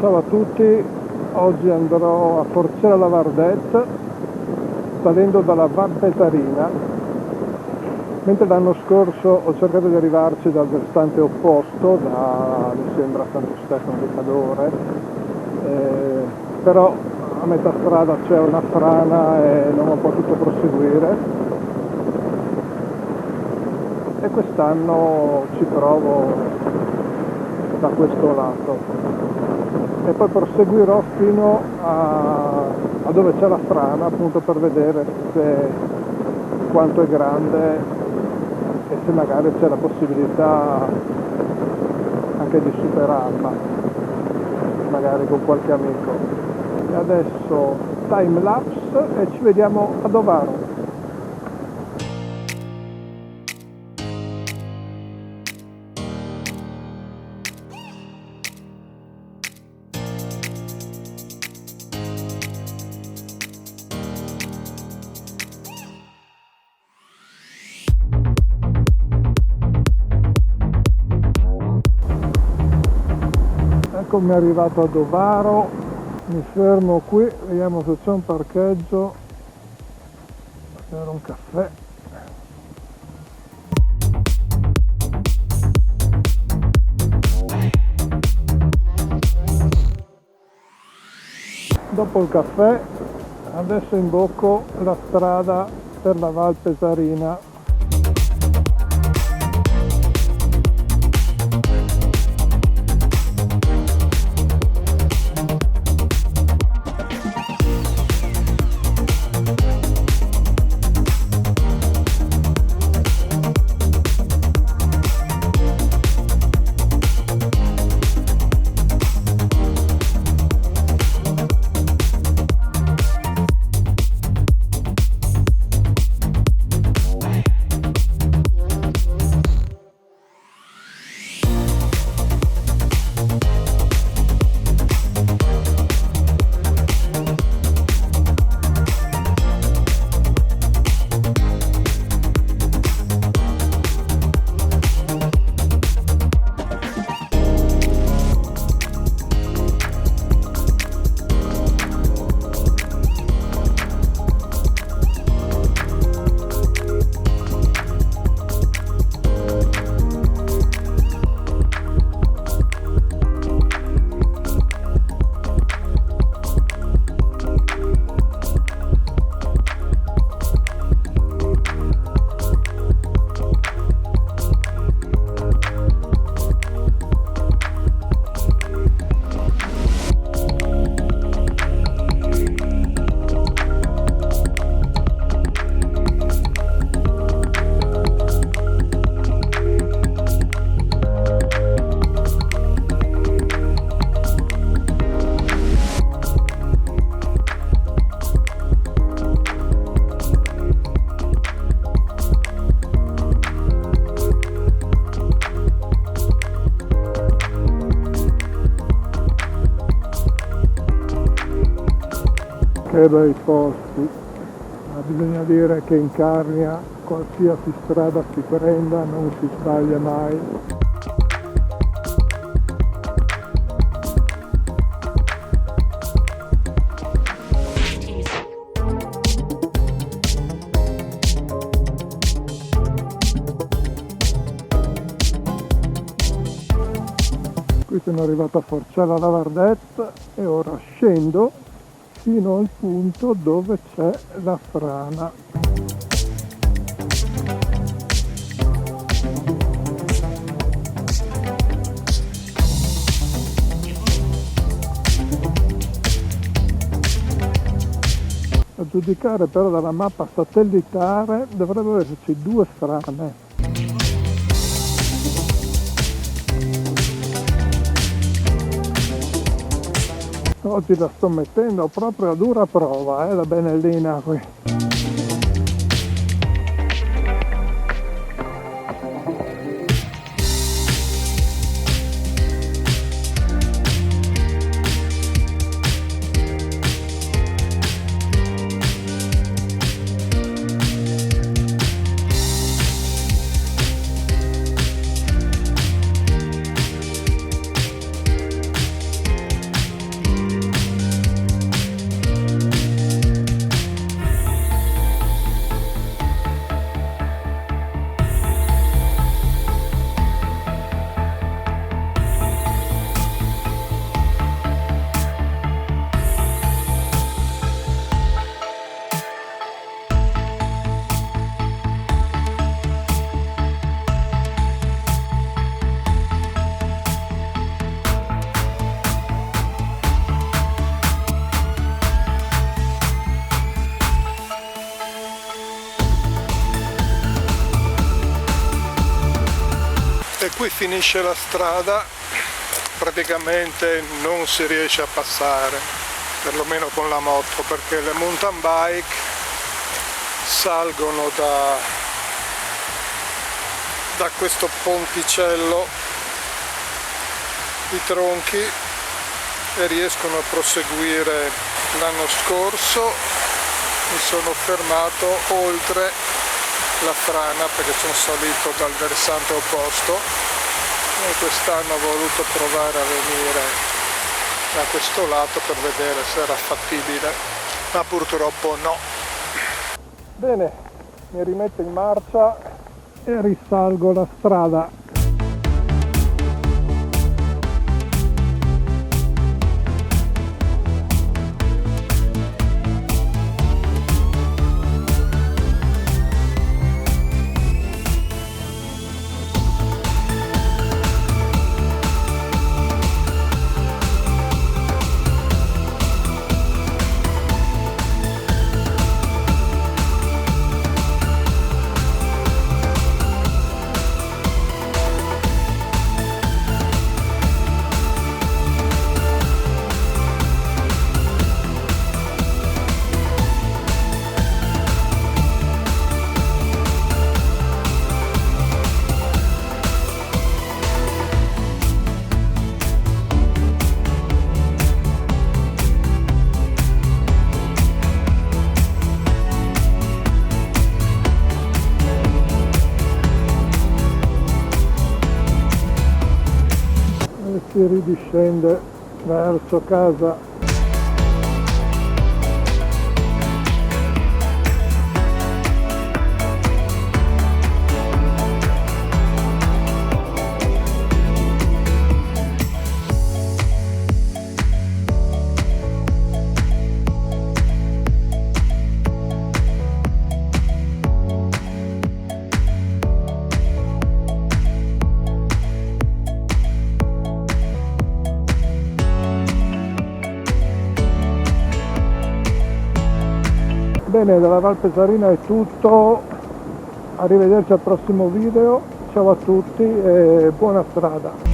Ciao a tutti, oggi andrò a Forcella Lavardet salendo dalla Val Pesarina, mentre l'anno scorso ho cercato di arrivarci dal versante opposto, da mi sembra Santo Stefano di Cadore, però a metà strada c'è una frana e non ho potuto proseguire, e quest'anno ci provo da questo lato e poi proseguirò fino a dove c'è la frana, appunto, per vedere quanto è grande e se magari c'è la possibilità anche di superarla, magari con qualche amico. E adesso time lapse e ci vediamo a Dovaro. Eccomi arrivato a Dovaro, mi fermo qui, vediamo se c'è un parcheggio, per un caffè. Dopo il caffè adesso imbocco la strada per la Val Pesarina. Che bei posti, ma bisogna dire che in Carnia qualsiasi strada si prenda non si sbaglia mai. Qui sono arrivato a Forcella Lavardet e ora scendo fino al punto dove c'è la frana. A giudicare però dalla mappa satellitare dovrebbero esserci due frane. Oggi la sto mettendo proprio a dura prova, la Benellina qui. qui finisce la strada, praticamente non si riesce a passare, perlomeno con la moto, perché le mountain bike salgono da questo ponticello i tronchi e riescono a proseguire. L'anno scorso mi sono fermato oltre la frana perché sono salito dal versante opposto e quest'anno ho voluto provare a venire da questo lato per vedere se era fattibile, ma purtroppo no. Bene, mi rimetto in marcia e risalgo la strada. Si ridiscende verso casa. Bene, dalla Val Pesarina è tutto, arrivederci al prossimo video, ciao a tutti e buona strada!